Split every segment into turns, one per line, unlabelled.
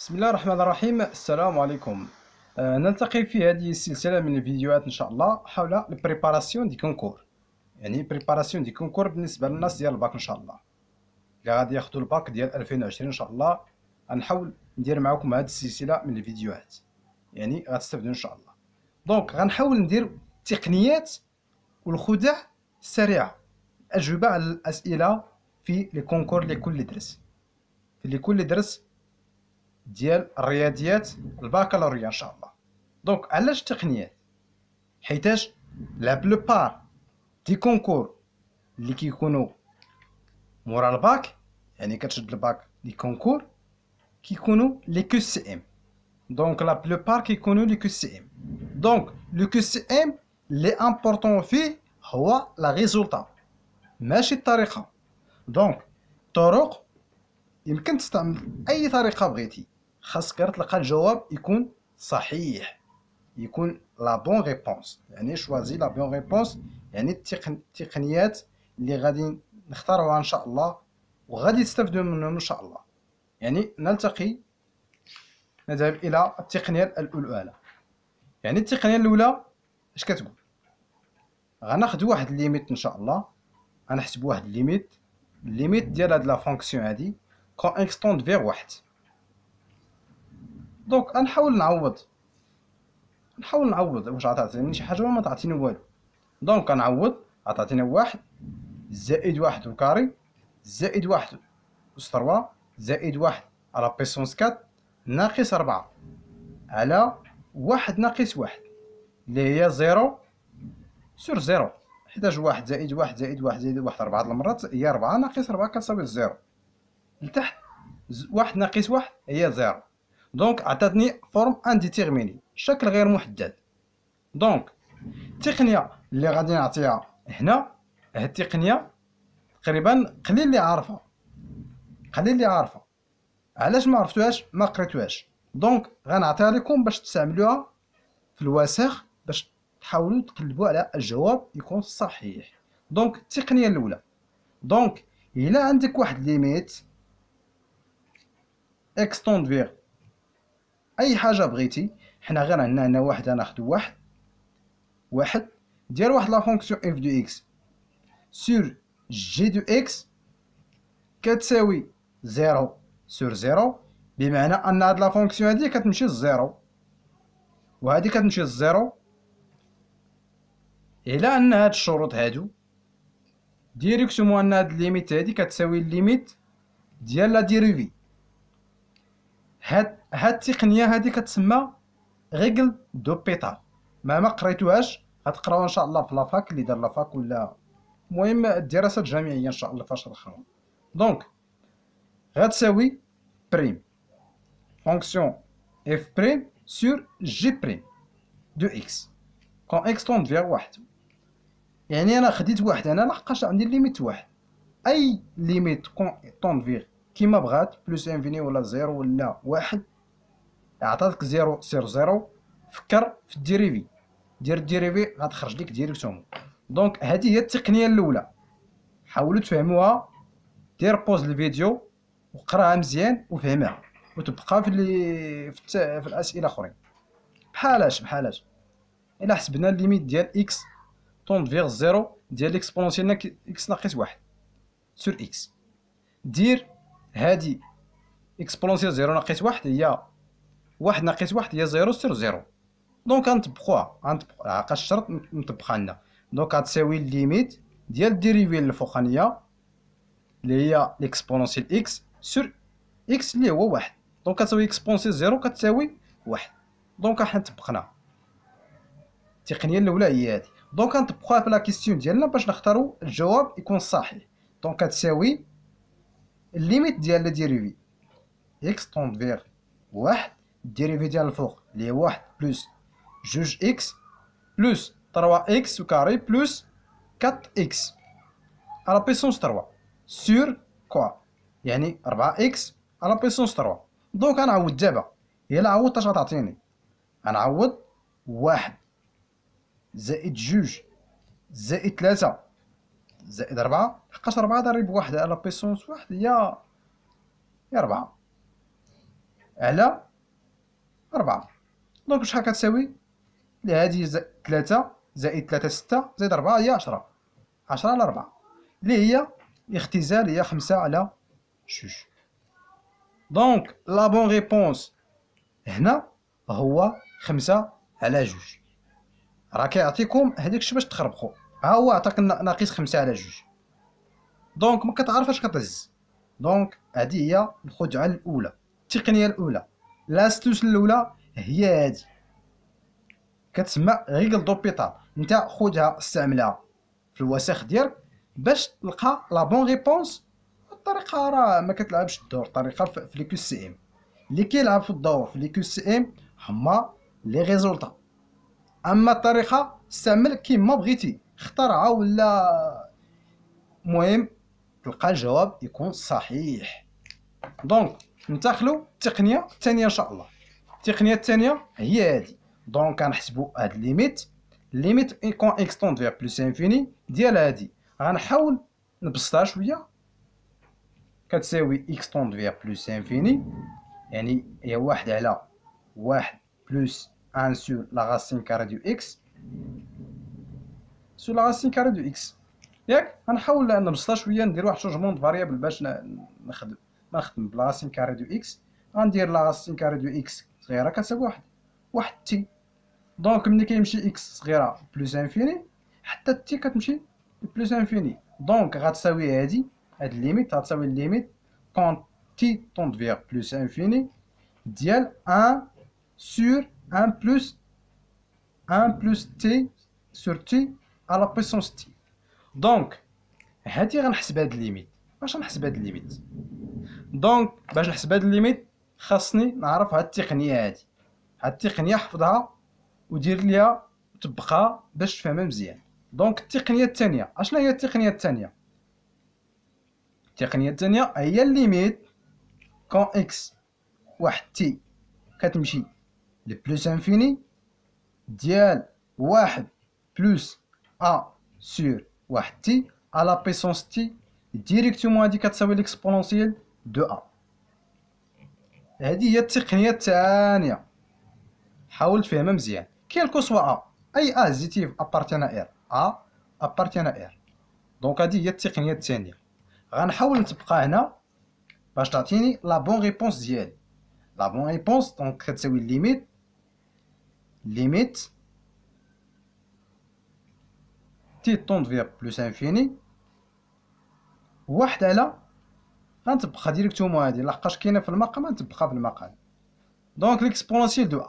بسم الله الرحمن الرحيم. السلام عليكم. نلتقي في هذه السلسلة من الفيديوهات إن شاء الله حول البريباراسيون دي كونكور، يعني بريباراسيون دي كونكور بالنسبة للناس ديال الباك إن شاء الله اللي غادي ياخدو الباك ديال 2020 إن شاء الله. غنحاول ندير معكم هذه السلسلة من الفيديوهات، يعني غتستافدوا إن شاء الله. دونك غنحاول ندير تقنيات والخدع السريعة، الأجوبة على الأسئلة في لي كونكور لكل درس، في لكل درس ديال الرياضيات الباكالوريا ان شاء الله. دونك علاش التقنيات؟ حيتاش لا بلوبار دي كونكور اللي كيكونوا مورا الباك، يعني كتشد الباك دي كونكور كيكونوا لي كو سي ام. دونك لا بلوبار كيكونوا لي كو سي ام. دونك لو كو سي ام لي امبورطون فيه هو لا ريزولتا ماشي الطريقه. دونك طرق يمكن تستعمل اي طريقه بغيتي، خاصك غير تلقى الجواب يكون صحيح، يكون لا بون ريبونس، يعني شوازي لا بون ريبونس، يعني التقنيات اللي غادي نختاروها ان شاء الله وغادي تستافدوا منهم ان شاء الله. يعني نلتقي، نذهب الى التقنيه الاولى. يعني التقنيه الاولى اش كتقول؟ غناخذ واحد الليميت ان شاء الله، غنحسب واحد الليميت ديال هاد لا فونكسيون هادي كون اكستوند فيغ واحد. دونك غنحاول نعوض واش عطاتني شي حاجه ولا ما تعطيني والو. دونك غنعوض، عطاتني واحد زائد واحد وكاري زائد واحد أس تروا زائد واحد على بيسونس كات ناقص ربعة على واحد ناقص واحد اللي هي زيرو سور زيرو، حيتاش واحد زائد واحد زائد واحد زائد واحد ربعة المرات هي ربعة ناقص ربعة كتساوي زيرو، لتحت واحد ناقص واحد هي زيرو. دونك عطاتني فورم انديتيرميني، شكل غير محدد. دونك التقنيه اللي غادي نعطيها هنا، هاد التقنيه تقريبا قليل اللي عارفها. علاش ما عرفتوهاش؟ ما قريتوهاش. دونك غنعطيها لكم باش تستعملوها في الوسخ، باش تحاولوا تقلبوا على الجواب يكون صحيح. دونك التقنيه الاولى، دونك الا عندك واحد ليميت اكستوند فيغ اي حاجه بغيتي، حنا غير عندنا هنا واحد، غناخدو واحد ديال واحد لا فونكسيون اف دو اكس سور جي دو اكس كتساوي زيرو سور زيرو، بمعنى ان هاد لا فونكسيون هادي كتمشي للزيرو وهادي كتمشي للزيرو. الا ان هاد الشروط هادو ديريكتومون ان هاد الليميت هادي كتساوي الليميت ديال لا ديريفي، هاد التقنيه هادي كتسمى ريغل دو بيتال. ما قريتوهاش، غتقراوها ان شاء الله في لافاك اللي دار لافاك، ولا المهم الدراسات الجامعيه ان شاء الله فاش رخروا. دونك غتساوي بريم فونكسيون اف بريم سور جي بريم دو اكس كون اكس طوند فيغ واحد. يعني انا خديت واحد هنا لحقاش عندي ليميت واحد، اي ليميت كون طوند فيغ كيما بغات بلوس انفيني ولا زيرو ولا واحد، عطاتك زيرو سير زيرو، فكر في الديريفي، دير الديريفي غتخرج لك ديريكتومون. دونك هذه هي التقنيه الاولى، حاولوا تفهموها. دير بوز الفيديو وقراها مزيان وفهمها، وتبقى في الاسئله اخرين بحالاش الا حسبنا الليميت ديال اكس طوند فيغ زيرو ديال اكسبونونسيال اكس ناقص واحد سور اكس، دير هادي اكسبونونسيال زيرو ناقص واحد هي واحد ناقص واحد هي زيرو سور زيرو. دونك غنطبقوها عقاش الشرط نطبقها لنا. دونك غتساوي الليميت ديال الديريفي الفوقانيه اللي هي ليكسبونونسيال اكس سور اكس اللي هو واحد، دونك كتساوي اكسبونسيال زيرو كتساوي واحد. دونك حنا طبقنا التقنيه الاولى هي هذه. دونك غنطبقوها في لا كيستيون ديالنا باش نختاروا الجواب يكون صحيح. دونك كتساوي الليميت ديال لا ديريفي اكس طوند فيغ واحد، الديريفي ديال الفوق اللي هو واحد بلوس جوج اكس بلوس 3 اكس وكاري بلوس 4 اكس على بيسونس 3 سور كوا، يعني 4 اكس على بيسونس 3. دونك غنعوض دابا، الا عوضت اش غتعطيني؟ غنعوض واحد زائد جوج زائد 3 زائد 4، لحقاش 4 ضرب واحد على بيسونس واحد هي 4. على 4. دونك شحال كتساوي؟ هادي 3 زائد 3 6 زائد 4 هي 10. 10 على 4 اللي هي الاختزال هي 5 على 2. دونك لا بون ريبونس هنا هو 5 على 2. راه كيعطيكم هذاك الشيء باش تخربقوا. ها هو عطاك ناقص 5 على 2. دونك ما كتعرفش كتهز. دونك هذه هي الخدعه الاولى، التقنيه الاولى، لاستوس الاولى هي هذه، كتسمى ريغل دوبيتال. انت خذها استعملها في الوسخ ديالك باش تلقى لا بون ريبونس. الطريقه راه ما كتلعبش الدور. الطريقه في لي كيو سي ام اللي كيلعب في الدور في لي كيو سي ام هما لي ريزولطا. اما الطريقه استعمل كيما بغيتي، اخترعها ولا المهم تلقى الجواب يكون صحيح. دونك ننتقلوا التقنيه الثانيه ان شاء الله. التقنيه الثانيه هي هذه. دونك غنحسبوا هاد ليميت يكون اكستوند فيغ بلوس انفيني ديال هادي. غنحاول نبسطها شويه. كتساوي اكستوند فيغ بلوس انفيني يعني هي 1 على 1 بلوس 1 سور لا راسين كاري دو اكس سور لا راسين كاري دو اكس. ياك غنحاول نبسطها شويه، ندير واحد شونجمون دو فاريابل باش نخدم بلا راسين كاري دو اكس. غندير لا راسين كاري دو اكس صغيره كتساوي واحد تي. دونك ملي كيمشي اكس صغيره بلوس انفيني حتى تي كتمشي بلوس انفيني. دونك غتساوي هاد الليميت غتساوي الليميت كون تي طوند فيغ بلوس انفيني ديال 1 سور 1 بلوس تي سور تي على بويسونس تي. دونك هادي غنحسب هاد الليميت. باش نحسب هاد الليميت؟ دونك باش نحسب هاد الليميت خاصني نعرف هاد التقنيه هادي. هاد التقنيه حفظها ودير ليها طبقها باش تفهمها مزيان. دونك التقنيه الثانيه، اشنا هي التقنيه الثانيه؟ التقنيه الثانيه هي الليميت كون اكس واحد تي كتمشي لبلوس انفيني ديال واحد بلوس ا سور واحد تي على بيسونس تي ديريكتومون هادي كتساوي ليكسبونونسيال دو ا. هادي هي التقنيه الثانيه، حاول تفهمها مزيان. كاين كو سوا ا اي ا زيتيف ابارتيان ا ار ابارتيان ار. دونك هادي هي التقنيه الثانيه. غنحاول نطبقها هنا باش تعطيني لا بون ريبونس ديالي. لا بون ريبونس دونك كتساوي ليميت تي طوند فيغ بلوس انفيني واحد على، غنطبقها ديريكتومون هادي لحقاش كاينه في المقام غنطبقها في المقام. دونك ليكسبونونسيال دو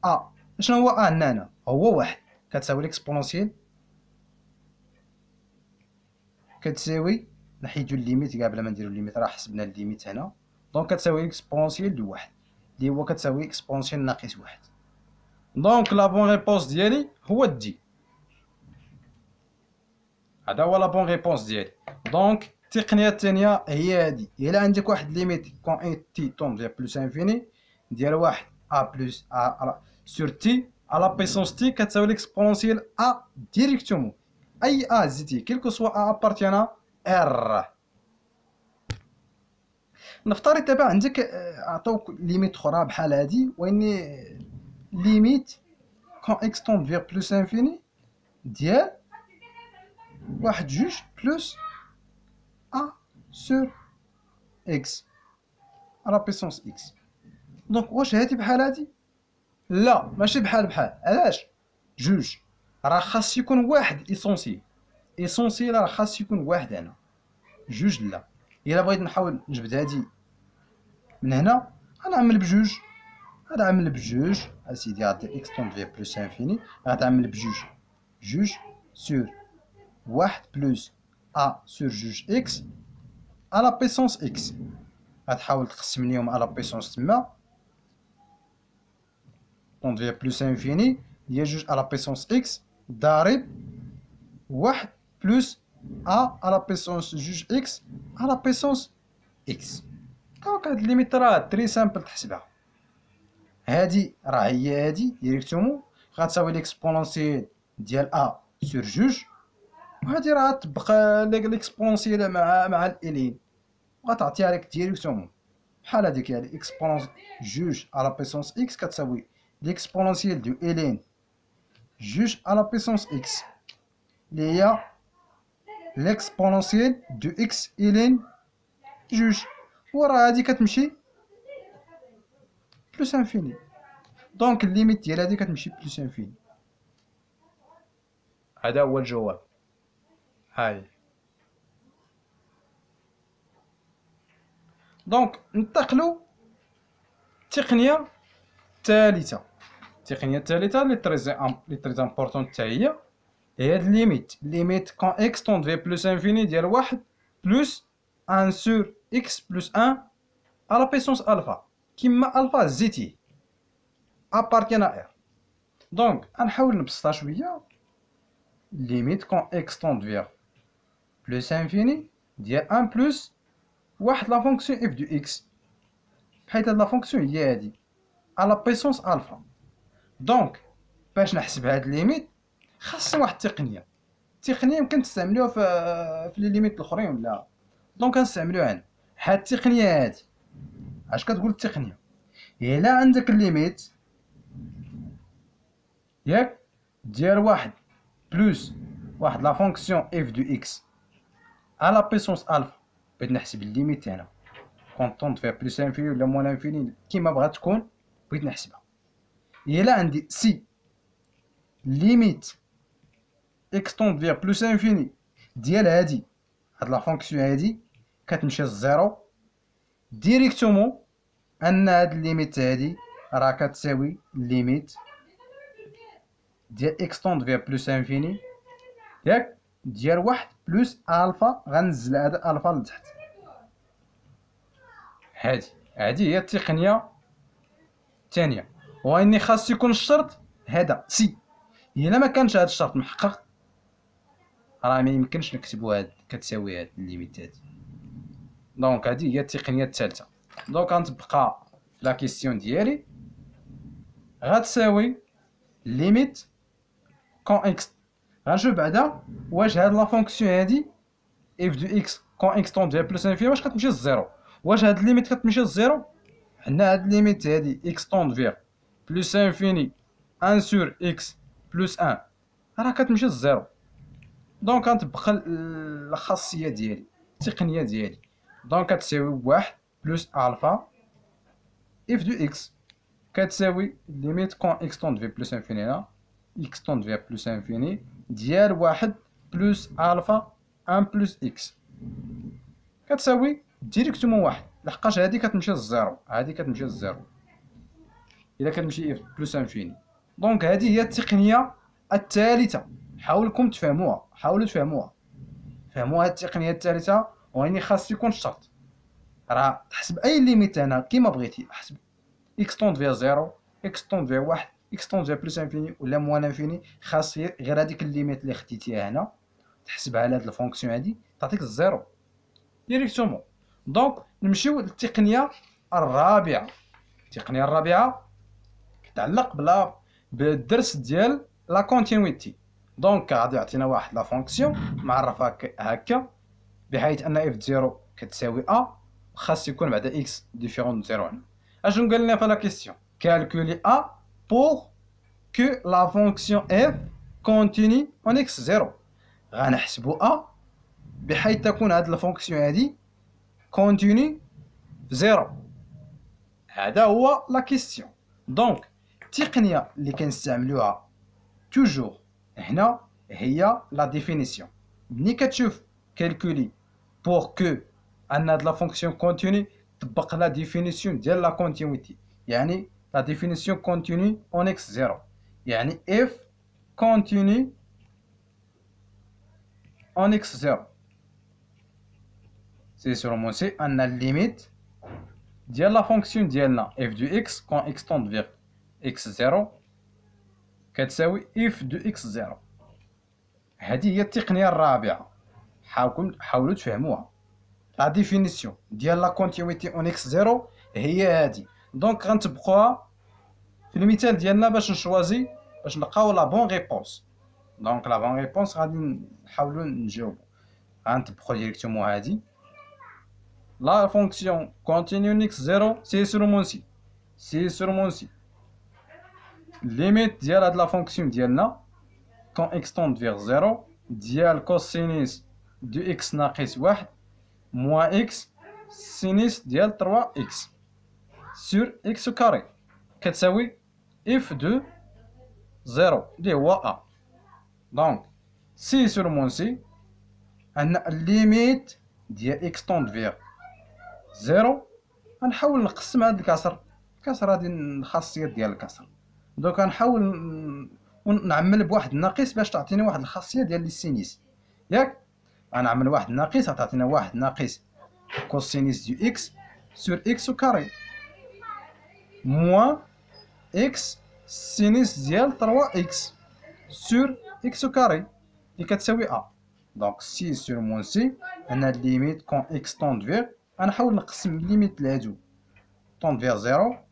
ا شنو هو ا هنا؟ هو واحد كتساوي ليكسبونونسيال كتساوي، نحيدو الليميت كاع بلا ما نديرو الليميت راه حسبنا الليميت هنا. دونك كتساوي اكسبونونسيال دو واحد اللي هو كتساوي اكسبونونسيال ناقص واحد. دونك لا بون ريبونس ديالي هو دي. هذا هو لا بون ريبونس ديالي. دونك التقنيه الثانيه هي هادي. الا عندك واحد ليميت كون اي تي طوند فيغ بلوس انفيني ديال واحد ا بلوس ا سور تي على بيسونس تي كتساوي ليكسبونونسيال ا ديريكتومون اي ا زيتي كيلكو سوا ا ابارتيانا ار. نفترض دابا عندك عطاوك ليميت اخرى بحال هادي واني ليميت كون اكس طوند فيغ بلوس انفيني ديال واحد جوج بلوس ا سور اكس على بيسونس اكس. دونك واش هادي بحال هادي؟ لا ماشي بحال علاش؟ جوج راه خاص يكون واحد اسونسيال راه خاص يكون واحد هنا، جوج لا. الا بغيت نحاول نجبد هادي من هنا غنعمل بجوج اسيدي غادي اكس طوند فيغ بلوس انفيني غتعمل جوج سور واحد بلوس ا سور جوج اكس على بيسونس اكس. غتحاول تقسم ليهم على بيسونس تما طوند فيغ بلوس انفيني هي جوج على بيسونس اكس ضارب واحد بلوس ا على بيسونس جوج اكس على بيسونس اكس. دونك هاد الليميت راه تري سامبل تحسبها. هادي راه هي هادي ديريكتومون غتساوي ليكسبونونسيال ديال ا سور جوج، وهادي راه تطبق ليكسبونونسيال مع الالين وغتعطيها لك ديريكتومون بحال هاديك، يعني اكسبونونس جوج على بيسونس اكس كتساوي ليكسبونونسيال دو الين جوج على بيسونس اكس اللي هي ليكسبونونسيال دو اكس الين جوج، وراه هادي كتمشي بلوس انفيني. دونك الليميت ديال هادي كتمشي بلوس انفيني. هذا هو الجواب. هاي دونك ننتقلوا التقنيه الثالثه. التقنيه الثالثه اللي تري امبورطون حتى هي هاد ليميت كون اكس طوند في بلوس انفيني ديال واحد بلوس ان سور اكس بلوس ان على بيسونس الفا، كيما الفا زيتيه ابارتيان ا ار. دونك غنحاول نبسطها شويه. ليميت كون اكس طوند في بلوس انفيني ديال ان بلوس واحد لا فونكسيون اف دو اكس، حيت هاد لا فونكسيون هي هادي على بيسونس الفا. دونك باش نحسب هاد ليميت خاصنا واحد التقنيه يمكن تستعملوها في لي ليميت الاخرين ولا. دونك غنستعملوها هنا. هاد التقنيه هادي اش كتقول التقنيه؟ الا عندك الليميت ياك ديال واحد بلوس واحد لا فونكسيون اف دو اكس على بيسونس الفا، بغيت نحسب الليميت هنا كونطونط فيها بلوس انفيني ولا موان انفيني كيما بغات تكون، بغيت نحسبها. الا عندي سي ليميت اكس طوند فيها بلوس انفيني ديال هاد لا فونكسيون هادي كتمشي للزيرو ديريكتومون، ان هاد الليميت هادي راه كتساوي ليميت ديال اكس طوند فيها بلوس انفيني ياك ديال واحد بلوس الفا. غنزل هذا الفا لتحت. هادي هي التقنيه الثانيه. واني خاص يكون الشرط هذا سي. الا ما كانش هذا الشرط محقق راه ما يمكنش نكتبوا هاد كتساوي هاد الليميت هادي. دونك هادي هي التقنيه الثالثه. دونك غنتبقى لا كيسيون ديالي غتساوي ليميت كون اكس. غنشوف بعدا واش هاد لا فونكسيون هادي اف دو اكس كون اكس طوند فيها بلوس انفيني واش كتمشي للزيرو. واش هاد الليميت كتمشي للزيرو؟ حنا هاد الليميت هادي اكس طوند فيها بلوس انفيني ان سور اكس بلوس ان راه كتمشي للزيرو. دونك غنتبقى الخاصيه ديالي التقنيه ديالي. دونك كتساوي واحد بلوس الفا اف دو اكس كتساوي ليميت كون اكس طوند في بلوس انفيني هنا اكس طوند في بلوس انفيني ديال واحد بلوس الفا ان بلوس اكس كتساوي ديريكتومون واحد، لحقاش هادي كتمشي للزيرو هادي كتمشي للزيرو الا كتمشي اف بلوس انفيني. دونك هادي هي التقنيه الثالثه. حاولوا تفهموها فهموا هاد التقنيه الثالثه. واني خاص يكون الشرط راه تحسب اي ليميت هنا كيما بغيتي. احسب اكس طوند فيها زيرو اكس طوند فيها واحد اكس طوند فيها بلوس انفيني ولا موان انفيني، خاص غير هذيك الليميت اللي خديتيها هنا تحسبها على هاد الفونكسيون هادي تعطيك الزيرو ديريكتومون. دونك نمشيو للتقنيه الرابعه. التقنيه الرابعه كتعلق بالدرس ديال لا كونتينيتي. دونك غادي يعطينا واحد لا فونكسيون معرفه هكا بحيث ان اف زيرو كتساوي ا خاص يكون بعدا اكس ديفيرون زيرو هنا. اشنو قال لنا في لا كيسيون؟ كالكولي ا بور كو لا فونكسيون اف كونتيني اون اكس زيرو. غنحسبو ا بحيث تكون هاد الفونكسيون هادي كونتيني زيرو. هذا هو لا كيسيون. دونك التقنيه اللي كنستعملوها توجور هنا هي لا ديفينيسيون. ملي كتشوف كالكولي بور كو ان هاد لا فونكسيون كونتيني طبق لا ديفينيسيون ديال لا كونتينيتي، يعني لا ديفينيسيون كونتيني اون اكس زيرو، يعني اف كونتيني اون اكس زيرو سي سورمون سي ان الليميت ديال لا فونكسيون ديالنا اف دو اكس كون اكس طوند فيغ اكس زيرو كتساوي اف دو اكس زيرو. هذه هي التقنيه الرابعه. حاولوا تفهموها. لا ديفينيسيون ديال لا كونتينيتي اون اكس زيرو هي هذه. دونك غنطبقوها في المثال ديالنا باش نشوازي باش نلقاو لا بون ريبونس. دونك لا بون ريبونس غادي نحاولوا نجاوبوا. غنطبقوا ديريكتومون هذه la fonction continue x0 c'est sur mon si. C'est sur mon si. Limite ديال هاد لا فونكسيون ديالنا quand x tend vers 0 ديال cosinus de x ناقص 1 moins x sinus ديال 3x sur x carré كتساوي f de 0 اللي هو a. دونك سي sur mon si عندنا الليميت ديال x tend vers 0. غنحاول نقسم هاد الكسر هادي الخاصيات ديال الكسر. دوك غنحاول ونعمل بواحد الناقص باش تعطيني واحد الخاصيه ديال السينيس ياك. غنعمل واحد الناقص غتعطينا واحد ناقص كوسينيس دو اكس سور اكس كاري موان اكس سينيس ديال 3 اكس سور اكس كاري اللي كتساوي ا. دونك سي سور موان سي انا ليميت كون اكس طوند فيغ. غنحاول نقسم ليميت لهادو طوند فيغ 0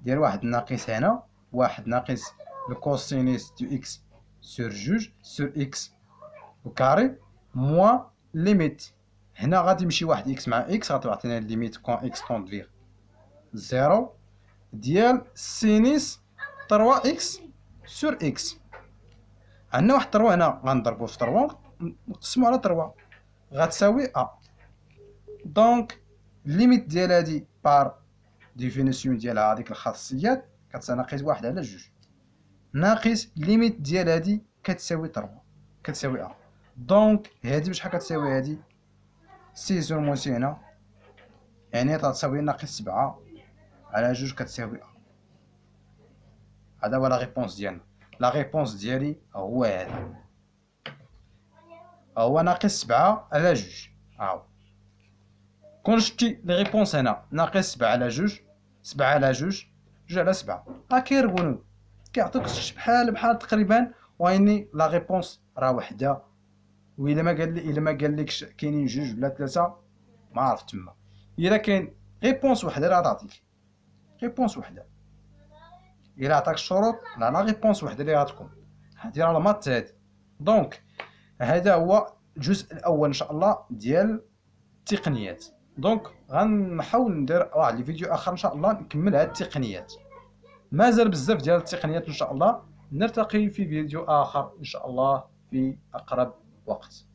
ديال واحد ناقص هنا واحد ناقص الكوسينيس دو اكس سور جوج سور اكس وكاري موان ليميت هنا غادي يمشي واحد اكس مع اكس غتعطينا ليميت كون اكس طوند فيغ 0 ديال سينيس 3 اكس سور اكس. عندنا واحد 3 هنا غنضربو في 3 نقسمو على 3 غتساوي ا. دونك ليميت ديال هادي بار ديفينيسيون ديالها هذيك الخاصيات كتساوي ناقص واحد على جوج ناقص ليميت ديال هادي كتساوي 3 كتساوي ا. دونك هادي بشحال كتساوي هادي سي سور موان سي هنا يعني غتساوي ناقص 7 على جوج كتساوي ا. هذا هو لا ريبونس ديالنا. لا ريبونس ديالي هو هذا هو ناقص 7 على جوج. هاهو كون شفتي لي ريبونس هنا ناقص 7 على جوج 7 على جوج جوج على 7 كيربونو كيعطيوك بحال تقريبا. واني لا ريبونس راه وحده. وإلا ما قالكش كاينين جوج ولا ثلاثه ما عرفت تما. الا كاين ريبونس وحده راه غتعطيك ريبونس وحده. الا عطاك الشروط لا ريبونس وحده اللي غتكون هادي راه المات هادي. دونك هذا هو الجزء الاول ان شاء الله ديال التقنيات. دونك غنحاول ندير واحد الفيديو اخر ان شاء الله نكمل هاد التقنيات. مازال بزاف ديال التقنيات ان شاء الله. نلتقي في فيديو اخر ان شاء الله في اقرب وقت.